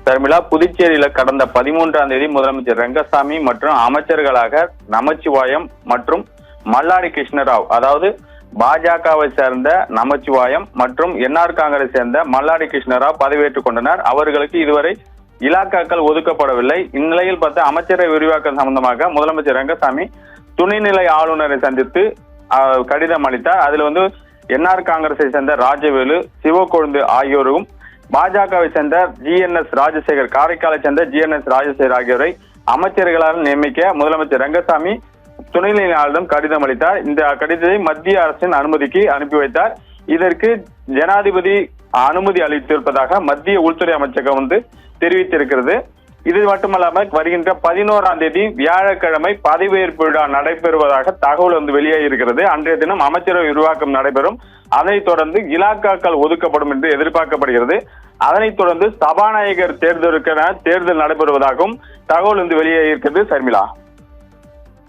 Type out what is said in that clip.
தர்மிளா, புதுச்சேரியில கடந்த 13ஆம் தேதி முதலமைச்சர் ரங்கசாமி மற்றும் அமைச்சர்களாக நமச்சிவாயம் மற்றும் மல்லாடி கிருஷ்ணராவ், அதாவது பாஜகவை சேர்ந்த நமச்சிவாயம் மற்றும் என்ஆர் காங்கிரஸ் சேர்ந்த மல்லாடி கிருஷ்ணராவ் பதவியேற்றுக் கொண்டனர். அவர்களுக்கு இதுவரை இலாக்காக்கள் ஒதுக்கப்படவில்லை. இந்நிலையில் பார்த்த அமைச்சரவை விரிவாக்கம் சம்பந்தமாக முதலமைச்சர் ரங்கசாமி துணைநிலை ஆளுநரை சந்தித்து கடிதம் அளித்தார். அதுல என்ஆர் காங்கிரஸை சேர்ந்த ராஜவேலு, சிவக்கொழுந்து ஆகியோரும், பாஜகவை சேர்ந்த GNS ராஜசேகர், காரைக்காலை சேர்ந்த GNS ராஜசேகர் ஆகியோரை அமைச்சர்களால் நியமிக்க முதலமைச்சர் ரங்கசாமி துணைநிலை ஆளுநரிடம் கடிதம் அளித்தார். இந்த கடிதத்தை மத்திய அரசின் அனுமதிக்கு அனுப்பி வைத்தார். இதற்கு ஜனாதிபதி அனுமதி அளித்திருப்பதாக மத்திய உள்துறை அமைச்சகம் தெரிவித்திருக்கிறது. இது மட்டுமல்லாமல் வருகின்ற 11ஆம் தேதி வியாழக்கிழமை பதவியேற்பு விழா நடைபெறுவதாக தகவல் வெளியாகி இருக்கிறது. அன்றைய தினம் அமைச்சரவை விரிவாக்கம் நடைபெறும். அதனைத் தொடர்ந்து இலாக்காக்கள் ஒதுக்கப்படும் என்று எதிர்பார்க்கப்படுகிறது. அதனைத் தொடர்ந்து சபாநாயகர் தேர்தல் நடைபெறுவதாகவும் தகவல் வெளியாகி இருக்கிறது. சர்மிளா.